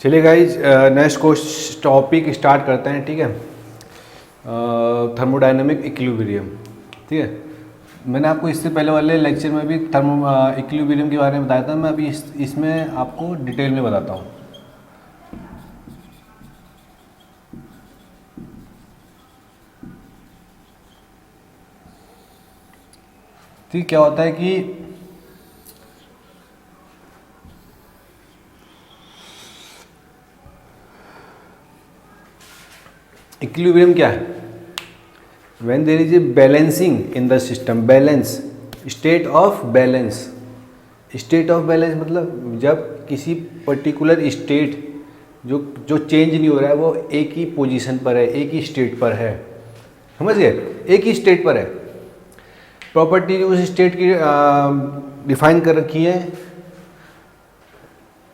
चलिए guys, next topic start करते हैं। ठीक है, थर्मोडायनेमिक इक्विलिब्रियम। ठीक है, मैंने आपको इससे पहले वाले लेक्चर में भी इक्विलिब्रियम के बारे में बताया था। मैं अभी इसमें आपको डिटेल में बताता हूँ। ठीक, क्या होता है कि इक्विलिब्रियम क्या है? When there is a balancing in the system, balance, state of balance. State of balance मतलब जब किसी पर्टिकुलर स्टेट जो चेंज नहीं हो रहा है, वो एक ही पोजीशन पर है, एक ही स्टेट पर है। समझ गए? एक ही स्टेट पर है। प्रॉपर्टी उस स्टेट की डिफाइन कर रखी है,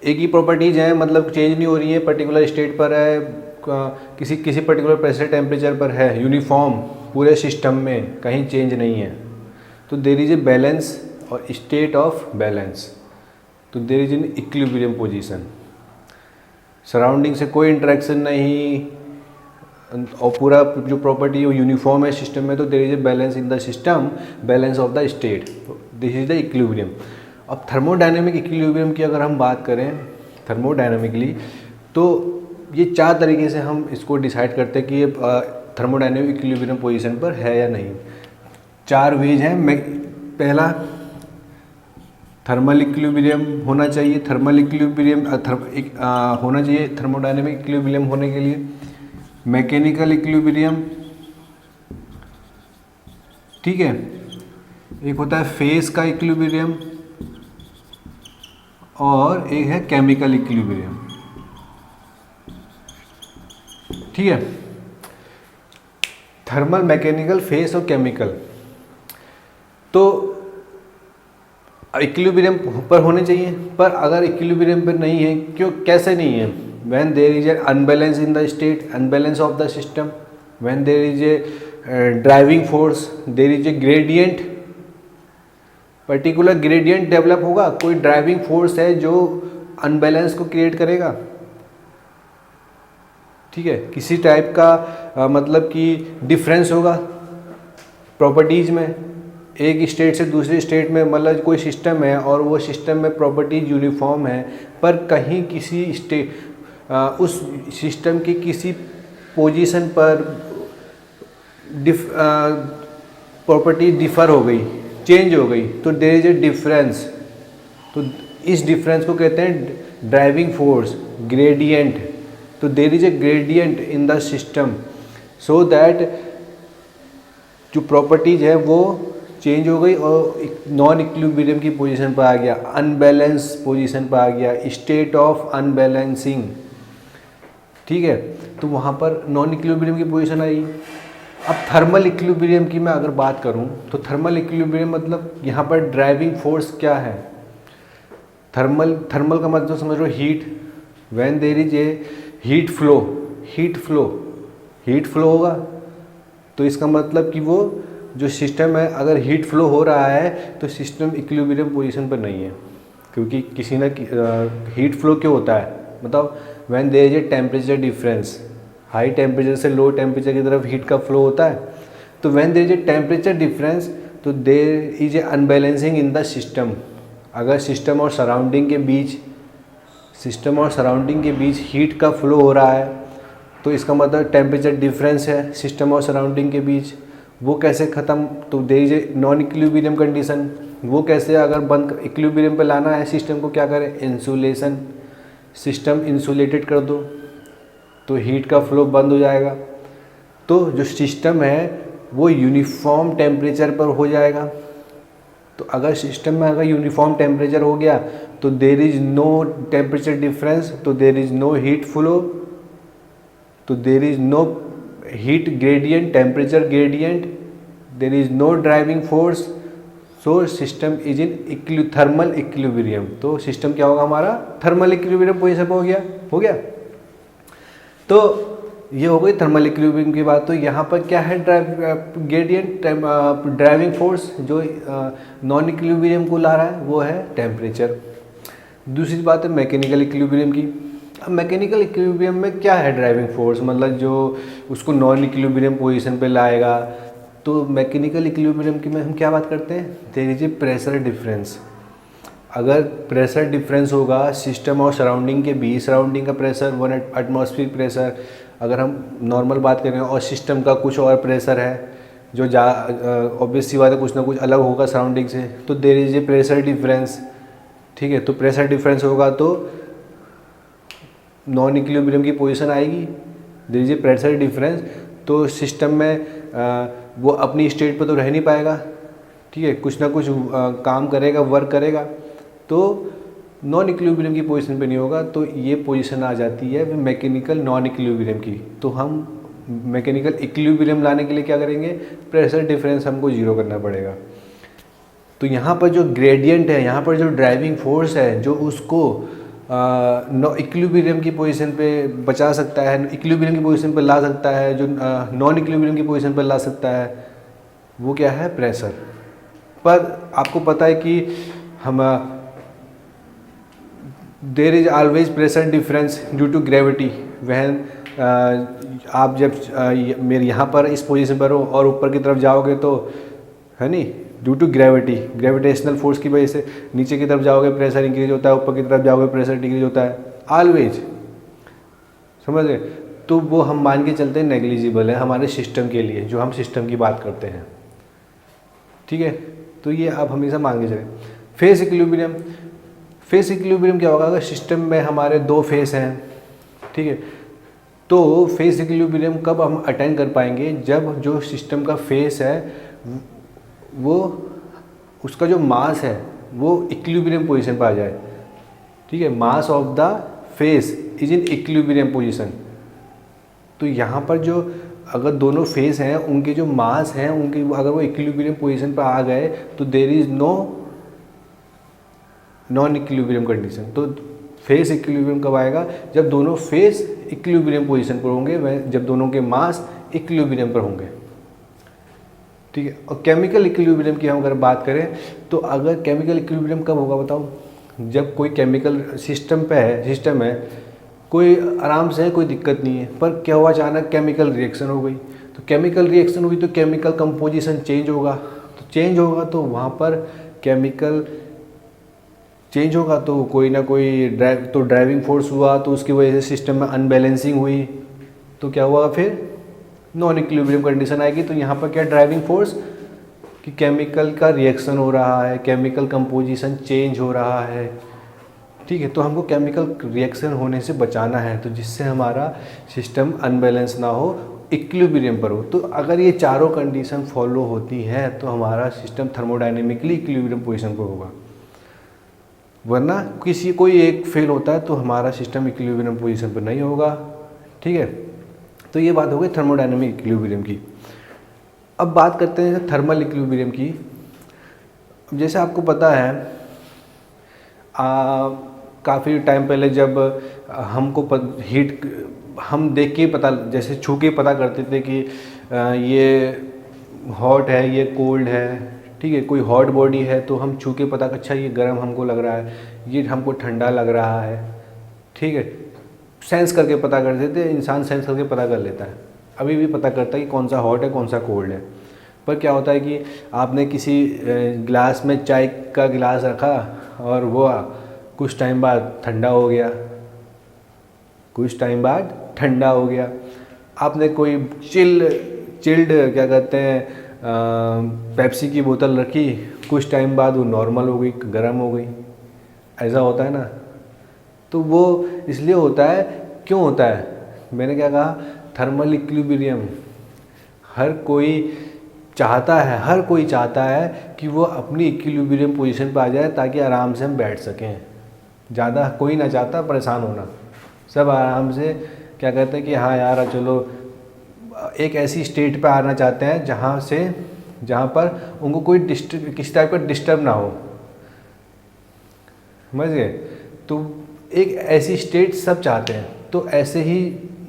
एक ही प्रॉपर्टीज हैं, मतलब चेंज नहीं हो रही है, पर्टिकुलर स्टेट पर है, किसी पर्टिकुलर प्रेशर टेम्परेचर पर है, यूनिफॉर्म पूरे सिस्टम में, कहीं चेंज नहीं है। तो देयर इज ए बैलेंस और स्टेट ऑफ बैलेंस। तो there is in equilibrium position, surrounding से कोई इंटरेक्शन नहीं, और पूरा जो प्रॉपर्टी वो यूनिफॉर्म है सिस्टम में। तो there is a balance in the system, balance of the state. This is the equilibrium. अब थर्मोडायनेमिक इक्विलिब्रियम की अगर हम बात करें थर्मोडायनेमिकली, तो ये चार तरीके से हम इसको डिसाइड करते हैं कि ये थर्मोडायनेमिक इक्विलिब्रियम पोजीशन पर है या नहीं। चार वेज हैं। पहला, थर्मल इक्विलिब्रियम होना चाहिए, थर्मल इक्विलिब्रियम होना चाहिए थर्मोडायनेमिक इक्विलिब्रियम होने के लिए। मैकेनिकल इक्विलिब्रियम, ठीक है। एक होता है फेस का इक्विलिब्रियम और एक है केमिकल इक्विलिब्रियम। ठीक है, थर्मल, मैकेनिकल, फेस और केमिकल। तो इक्विलिब्रियम पर होने चाहिए, पर अगर इक्विलिब्रियम पर नहीं है, क्यों, कैसे नहीं है? When there is a unbalance in the state, unbalance of the system, when there is a driving force, there is a gradient, particular gradient develop होगा, कोई ड्राइविंग फोर्स है जो अनबैलेंस को क्रिएट करेगा। ठीक है, किसी टाइप का मतलब कि डिफरेंस होगा प्रॉपर्टीज़ में, एक स्टेट से दूसरे स्टेट में, मतलब कोई सिस्टम है और वो सिस्टम में प्रॉपर्टीज यूनिफॉर्म है, पर कहीं किसी उस सिस्टम की किसी पोजीशन पर प्रॉपर्टी डिफ़र हो गई, चेंज हो गई, तो देयर इज ए डिफरेंस। तो इस डिफरेंस को कहते हैं ड्राइविंग फोर्स, ग्रेडियंट। तो there is a gradient in the system, so that जो प्रॉपर्टीज है वो चेंज हो गई और नॉन इक्विलिब्रियम की पोजीशन पर आ गया, अनबैलेंस पोजीशन पर आ गया, स्टेट ऑफ अनबैलेंसिंग। ठीक है, तो वहाँ पर नॉन इक्विलिब्रियम की पोजीशन आई। अब थर्मल इक्विलिब्रियम की मैं अगर बात करूँ, तो थर्मल इक्विलिब्रियम मतलब यहाँ पर ड्राइविंग फोर्स क्या है? थर्मल का मतलब समझ लो heat. When there is a heat flow होगा, तो इसका मतलब कि वो जो सिस्टम है, अगर हीट फ्लो हो रहा है तो सिस्टम इक्विलिब्रियम पोजीशन पर नहीं है, क्योंकि किसी ना हीट फ्लो क्यों होता है, मतलब when there is a temperature difference, high temperature से लो टेम्परेचर की तरफ हीट का फ्लो होता है। तो when there is a temperature difference, तो there is a unbalancing in the system. अगर सिस्टम और सराउंडिंग के बीच हीट का फ्लो हो रहा है, तो इसका मतलब टेम्परेचर डिफरेंस है सिस्टम और सराउंडिंग के बीच। वो कैसे ख़त्म? तो there is a non equilibrium condition. वो कैसे, अगर बंद इक्विलिब्रियम पे लाना है सिस्टम को, क्या करें? इंसुलेशन, सिस्टम इंसुलेटेड कर दो, तो हीट का फ्लो बंद हो जाएगा। तो जो सिस्टम है वो यूनिफॉर्म टेम्परेचर पर हो जाएगा। तो अगर सिस्टम में अगर यूनिफॉर्म टेम्परेचर हो गया, तो there is no temperature difference, तो there is no heat flow, तो there is no heat gradient, temperature gradient, there is no driving force, so system is in thermal equilibrium. तो system क्या होगा हमारा? Thermal equilibrium position पर हो गया। तो ये हो गई थर्मल इक्विलिब्रियम की बात। तो यहाँ पर क्या है? ग्रेडियंट, ड्राइविंग फोर्स जो नॉन इक्विलिब्रियम को ला रहा है वो है टेम्परेचर। दूसरी बात है मैकेनिकल इक्विलिब्रियम की। अब मैकेनिकल इक्विलिब्रियम में क्या है ड्राइविंग फोर्स, मतलब जो उसको नॉन इक्विलिब्रियम पोजीशन पे लाएगा। तो मैकेनिकल इक्विलिब्रियम की में हम क्या बात करते हैं, there is a pressure difference. अगर प्रेशर डिफरेंस होगा सिस्टम और सराउंडिंग के बीच, सराउंडिंग का प्रेशर 1 एटमॉस्फेरिक प्रेशर अगर हम नॉर्मल बात करें, और सिस्टम का कुछ और प्रेशर है जो ऑब्वियस सी बात है कुछ ना कुछ अलग होगा सराउंडिंग से, तो there is a pressure difference. ठीक है, तो प्रेशर डिफरेंस होगा तो नॉन इक्विलिब्रियम की पोजीशन आएगी, there is a pressure difference. तो सिस्टम में वो अपनी स्टेट पर तो रह नहीं पाएगा, ठीक है, कुछ ना कुछ काम करेगा, वर्क करेगा, तो नॉन इक्विलिब्रियम की पोजीशन पे नहीं होगा। तो ये पोजीशन आ जाती है मैकेनिकल नॉन इक्विलिब्रियम की। तो हम मैकेनिकल इक्विलिब्रियम लाने के लिए क्या करेंगे, प्रेशर डिफरेंस हमको जीरो करना पड़ेगा। तो यहाँ पर जो ग्रेडियंट है, यहाँ पर जो ड्राइविंग फोर्स है जो उसको इक्विलिब्रियम की पोजीशन पे बचा सकता है, इक्विलिब्रियम की पोजीशन पे ला सकता है, जो नॉन इक्विलिब्रियम की पोजीशन पे ला सकता है, वो क्या है, प्रेशर। पर आपको पता है कि हम there is always pressure difference due to gravity. वहन आप जब मेरे यहाँ पर इस पोजीशन पर हो और ऊपर की तरफ जाओगे तो है नहीं, due to gravity, gravitational force की वजह से नीचे की तरफ जाओगे प्रेशर इंक्रीज होता है, ऊपर की तरफ जाओगे प्रेशर डिक्रीज होता है, ऑलवेज, समझ गए। तो वो हम मान के चलते हैं नेग्लिजिबल है हमारे सिस्टम के लिए, जो हम सिस्टम की बात करते हैं, ठीक है। तो ये आप हमेशा मान के चलें। फेस इक्विलिब्रियम, फेस इक्विलिब्रियम क्या होगा, अगर सिस्टम में हमारे दो फेस हैं, ठीक है, तो फेस इक्विलिब्रियम कब हम अटेंड कर पाएंगे, जब जो सिस्टम का फेस है वो उसका जो मास है वो इक्विलिब्रियम पोजीशन पर आ जाए, ठीक है, mass of the face is in equilibrium position. तो यहाँ पर जो अगर दोनों फेस हैं उनके जो मास हैं उनकी अगर वो इक्विलिब्रियम पोजीशन पर आ गए तो there is no non equilibrium condition. तो फेस इक्विलिब्रियम कब आएगा, जब दोनों फेस इक्विलिब्रियम पोजीशन पर होंगे, वह जब दोनों के मास इक्विलिब्रियम पर होंगे, ठीक है। और केमिकल इक्विलिब्रियम की हम अगर बात करें तो अगर केमिकल इक्विलिब्रियम कब होगा बताओ, जब कोई केमिकल सिस्टम है कोई आराम से है, कोई दिक्कत नहीं है, पर क्या हुआ अचानक केमिकल रिएक्शन हो गई। तो केमिकल रिएक्शन हुई तो केमिकल कंपोजिशन चेंज होगा, तो चेंज होगा तो वहाँ पर केमिकल चेंज होगा तो कोई ना कोई ड्राइविंग फोर्स हुआ, तो उसकी वजह से सिस्टम में अनबैलेंसिंग हुई, तो क्या हुआ फिर नॉन इक्विलिब्रियम कंडीशन आएगी। तो यहाँ पर क्या ड्राइविंग फोर्स कि केमिकल का रिएक्शन हो रहा है, केमिकल कंपोजिशन चेंज हो रहा है, ठीक है। तो हमको केमिकल रिएक्शन होने से बचाना है, तो जिससे हमारा सिस्टम अनबैलेंस ना हो, इक्विलिब्रियम पर हो। तो अगर ये चारों कंडीशन फॉलो होती हैं तो हमारा सिस्टम थर्मोडायनेमिकली इक्विलिब्रियम पोजीशन पर होगा, वरना कोई एक फेल होता है तो हमारा सिस्टम इक्विलिब्रियम पोजीशन पर नहीं होगा, ठीक है। तो ये बात हो गई थर्मोडायनेमिक इक्विलिब्रियम की। अब बात करते हैं थर्मल इक्विलिब्रियम की। जैसे आपको पता है काफ़ी टाइम पहले जब हमको हीट हम देख के पता, जैसे छू के पता करते थे कि ये हॉट है, ये कोल्ड है, ठीक है। कोई हॉट बॉडी है तो हम छू के पता, अच्छा ये गर्म हमको लग रहा है, ये हमको ठंडा लग रहा है, ठीक है। सेंस करके पता करते थे, इंसान सेंस करके पता कर लेता है, अभी भी पता करता है कि कौन सा हॉट है कौन सा कोल्ड है। पर क्या होता है कि आपने किसी गिलास में चाय का गिलास रखा और वो कुछ टाइम बाद ठंडा हो गया, कुछ टाइम बाद ठंडा हो गया। आपने कोई चिल्ड क्या कहते हैं पेप्सी की बोतल रखी, कुछ टाइम बाद वो नॉर्मल हो गई, गर्म हो गई, ऐसा होता है ना। तो वो इसलिए होता है, क्यों होता है, मैंने क्या कहा, थर्मल इक्विलिब्रियम हर कोई चाहता है कि वो अपनी इक्विलिब्रियम पोजीशन पर आ जाए ताकि आराम से हम बैठ सकें। ज़्यादा कोई ना चाहता परेशान होना, सब आराम से क्या कहते हैं कि हाँ यार चलो एक ऐसी स्टेट पे आना चाहते हैं जहाँ पर उनको कोई किसी टाइप का डिस्टर्ब ना हो, समझ गए। तो एक ऐसी स्टेट सब चाहते हैं, तो ऐसे ही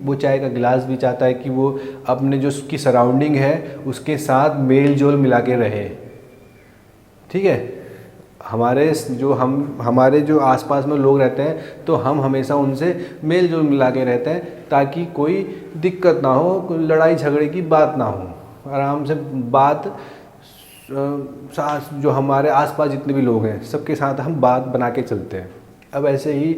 वो चाय का गिलास भी चाहता है कि वो अपने जो उसकी सराउंडिंग है उसके साथ मेल जोल मिला के रहे, ठीक है। हमारे जो आसपास में लोग रहते हैं तो हम हमेशा उनसे मेल जोल मिला के रहते हैं ताकि कोई दिक्कत ना हो, कोई लड़ाई झगड़े की बात ना हो, आराम से बात जो हमारे आसपास जितने भी लोग हैं सबके साथ हम बात बना के चलते हैं। अब ऐसे ही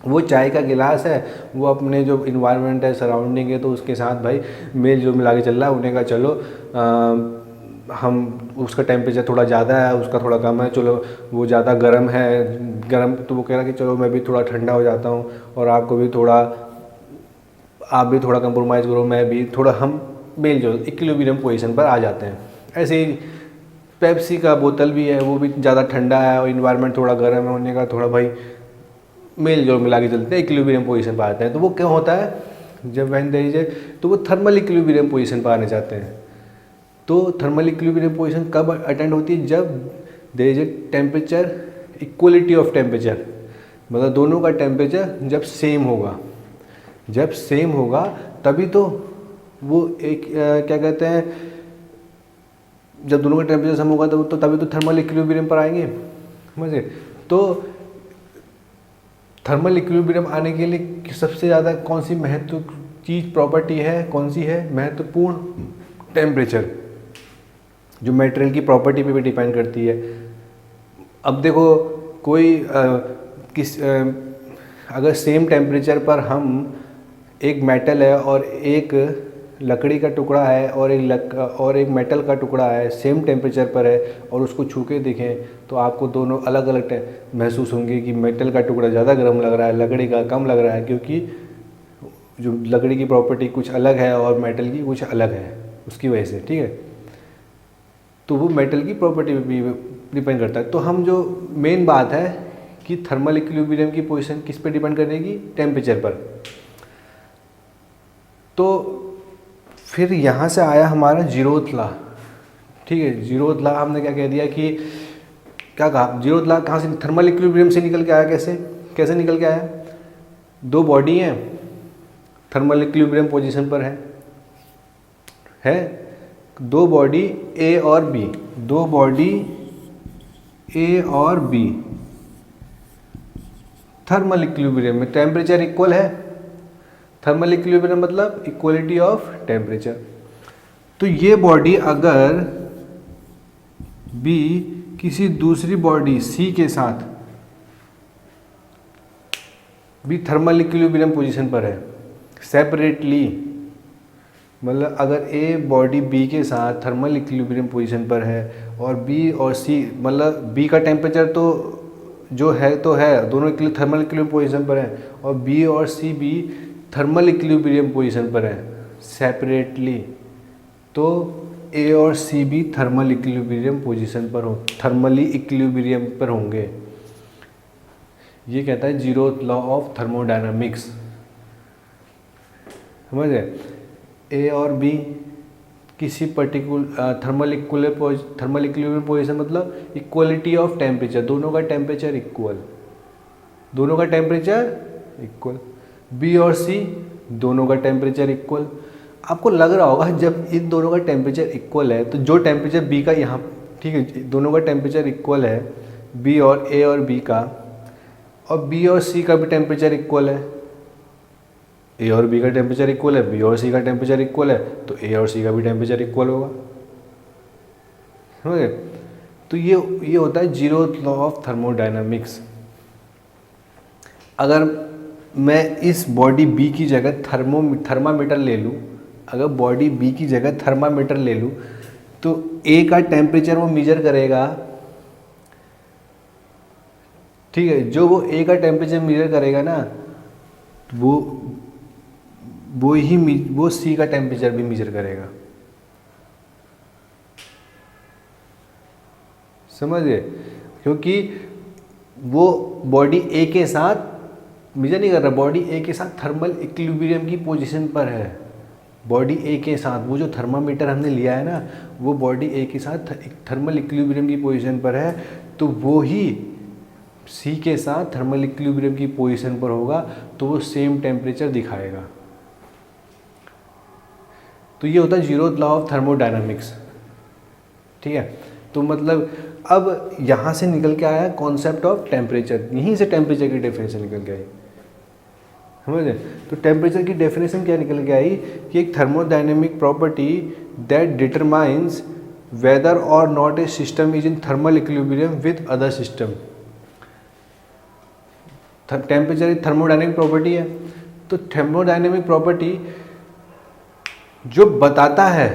वो चाय का गिलास है, वो अपने जो इन्वायरमेंट है, सराउंडिंग है, तो उसके साथ भाई मेल जो मिला के चल रहा है। उन्हें का चलो हम उसका टेम्परेचर थोड़ा ज़्यादा है, उसका थोड़ा कम है, चलो वो ज़्यादा गर्म है, गर्म तो वो कह रहा है कि चलो मैं भी थोड़ा ठंडा हो जाता हूँ और आपको भी थोड़ा, आप भी थोड़ा कंप्रोमाइज़ करो, मैं भी थोड़ा, हम मेल जो इक्विलिब्रियम पोजीशन पर आ जाते हैं। ऐसे ही पेप्सी का बोतल भी है, वो भी ज़्यादा ठंडा है और इन्वायरमेंट थोड़ा गर्म है, होने का थोड़ा भाई मेल जोल मिला के चलते हैं, इक्विलिब्रियम पोजीशन पर आते हैं। तो वो क्या होता है, जब वैन देयर इज तो वो थर्मल इक्विलिब्रियम पोजीशन पर आने चाहते हैं। तो थर्मल इक्विलिब्रियम पोजीशन कब अटेंड होती है, जब there is a temperature equality of temperature, मतलब दोनों का टेम्परेचर जब सेम होगा, जब सेम होगा तभी तो वो एक क्या कहते हैं, जब दोनों का टेम्परेचर सम होगा तो तभी तो थर्मल इक्विलिब्रियम पर आएंगे, समझे। तो थर्मल इक्विलिब्रियम आने के लिए सबसे ज़्यादा कौन सी महत्व चीज़ प्रॉपर्टी है, कौन सी है महत्वपूर्ण, टेम्परेचर, जो मटेरियल की प्रॉपर्टी पे भी डिपेंड करती है। अब देखो कोई अगर सेम टेम्परेचर पर हम एक मेटल है और एक लकड़ी का टुकड़ा है और एक मेटल का टुकड़ा है, सेम टेम्परेचर पर है और उसको छू के देखें तो आपको दोनों अलग अलग महसूस होंगे कि मेटल का टुकड़ा ज़्यादा गर्म लग रहा है, लकड़ी का कम लग रहा है, क्योंकि जो लकड़ी की प्रॉपर्टी कुछ अलग है और मेटल की कुछ अलग है, उसकी वजह से, ठीक है। तो वो मेटल की प्रॉपर्टी पे भी डिपेंड करता है। तो हम जो मेन बात है कि थर्मल इक्विलिब्रियम की पोजीशन किस पे डिपेंड करेगी, टेम्परेचर पर। तो फिर यहाँ से आया हमारा जीरोथ लॉ, ठीक है। जीरोथ लॉ हमने क्या कह दिया कि क्या कहा, जीरोथ लॉ कहाँ से, थर्मल इक्विलिब्रियम से निकल के आया। कैसे निकल के आया, दो बॉडी हैं, थर्मल इक्विलिब्रियम पोजीशन पर है दो बॉडी ए और बी, दो बॉडी ए और बी थर्मल इक्विलिब्रियम में, टेम्परेचर इक्वल है। थर्मल इक्विलिब्रियम मतलब इक्वलिटी ऑफ टेम्परेचर। तो ये बॉडी अगर बी किसी दूसरी बॉडी सी के साथ भी थर्मल इक्विलिब्रियम पोजीशन पर है सेपरेटली, मतलब अगर ए बॉडी बी के साथ थर्मल इक्विलिब्रियम पोजीशन पर है और बी और सी, मतलब बी का टेम्परेचर तो जो है तो है, दोनों थर्मल इक्विलिब्रियम पोजीशन पर है, और बी और सी भी थर्मल इक्विलिब्रियम पोजीशन पर है सेपरेटली, तो ए और सी भी थर्मल इक्विलिब्रियम पोजीशन पर हो, थर्मली इक्विलिब्रियम पर होंगे। ये कहता है जीरोथ लॉ ऑफ थर्मोडायनामिक्स, समझ गए। ए और बी किसी पर्टिकुलर थर्मल इक्विलिब्रियम पोजीशन मतलब इक्वलिटी ऑफ टेम्परेचर, दोनों का टेम्परेचर इक्वल, दोनों का टेम्परेचर इक्वल। बी और सी दोनों का टेम्परेचर इक्वल। आपको लग रहा होगा जब इन दोनों का टेम्परेचर इक्वल है तो जो टेम्परेचर बी का यहाँ, ठीक है, दोनों का टेम्परेचर इक्वल है, बी और ए और बी का, और बी और सी का भी टेम्परेचर इक्वल है, ए और बी का टेम्परेचर इक्वल है, बी और सी का टेम्परेचर इक्वल है, तो ए और सी का भी टेम्परेचर इक्वल होगा, समझ गए। तो ये होता है जीरोथ लॉ ऑफ थर्मोडायनामिक्स। अगर मैं इस बॉडी बी की जगह थर्मामीटर ले लूँ, अगर बॉडी बी की जगह थर्मामीटर ले लूँ तो ए का टेम्परेचर वो मेजर करेगा, ठीक है। जो वो ए का टेम्परेचर मेजर करेगा ना, वो सी का टेम्परेचर भी मेजर करेगा, समझ गए। क्योंकि वो बॉडी ए के साथ मेजर नहीं कर रहा, बॉडी ए के साथ थर्मल इक्विलिब्रियम की पोजीशन पर है, बॉडी ए के साथ, वो जो थर्मामीटर हमने लिया है ना, वो बॉडी ए के साथ थर्मल इक्विलिब्रियम की पोजीशन पर है, तो वो ही सी के साथ थर्मल इक्विलिब्रियम की पोजीशन पर होगा, तो वो सेम टेम्परेचर दिखाएगा। तो ये होता है जीरोथ लॉ ऑफ थर्मोडायनामिक्स, ठीक है। तो मतलब अब यहाँ से निकल के आया कॉन्सेप्ट ऑफ टेम्परेचर, यहीं से टेम्परेचर की डेफिनेशन निकल के आई, समझे। तो टेम्परेचर की डेफिनेशन क्या निकल के आई कि एक thermodynamic property that determines whether or not a system is in thermal equilibrium with other system. Temperature एक थर्मोडायनेमिक प्रॉपर्टी है, तो थर्मोडायनेमिक प्रॉपर्टी जो बताता है,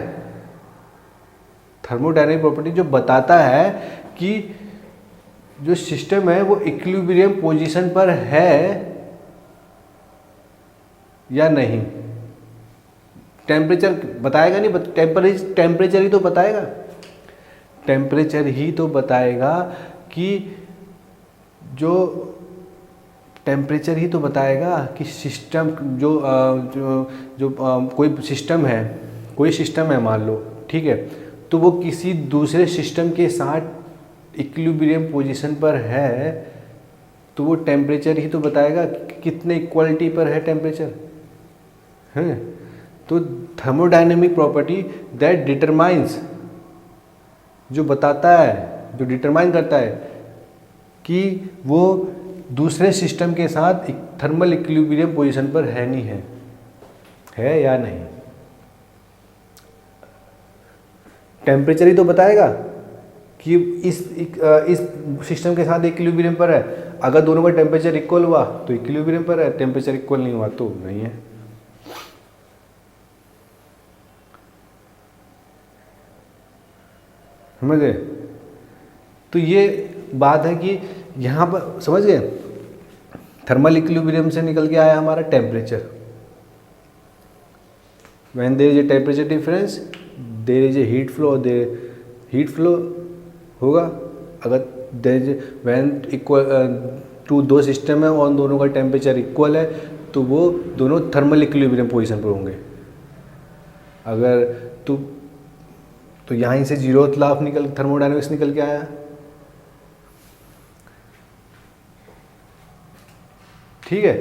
थर्मोडायनेमिक प्रॉपर्टी जो बताता है कि जो सिस्टम है वो इक्विलिब्रियम पोजीशन पर है या नहीं। टेम्परेचर बताएगा नहीं, टेम्परेचर ही तो बताएगा, टेम्परेचर ही तो बताएगा कि जो टेम्परेचर ही तो बताएगा कि सिस्टम कोई सिस्टम है, मान लो, ठीक है, तो वो किसी दूसरे सिस्टम के साथ इक्विलिब्रियम पोजीशन पर है, तो वो टेम्परेचर ही तो बताएगा कि कितने इक्वलिटी पर है टेम्परेचर, है। तो थर्मोडायनेमिक प्रॉपर्टी दैट डिटरमाइंस, जो बताता है, जो डिटरमाइन करता है कि वो दूसरे सिस्टम के साथ थर्मल इक्विलिब्रियम पोजीशन पर है नहीं है या नहीं। टेम्परेचर ही तो बताएगा कि इस सिस्टम के साथ इक्विलिब्रियम पर है। अगर दोनों का टेम्परेचर इक्वल हुआ तो इक्विलिब्रियम पर है, टेम्परेचर इक्वल नहीं हुआ तो नहीं है। समझ गए। तो ये बात है कि यहाँ पर समझ गए, थर्मल इक्विलिब्रियम से निकल के आया हमारा temperature. When there is a temperature difference there is a heat flow, heat flow होगा। अगर there is when equal to दो सिस्टम है और दोनों का टेम्परेचर इक्वल है तो वो दोनों थर्मल इक्विलिब्रियम पोजीशन पर होंगे। अगर तो यहाँ से जीरोथ लॉ ऑफ थर्मोडायनेमिक्स निकल के आया, ठीक है।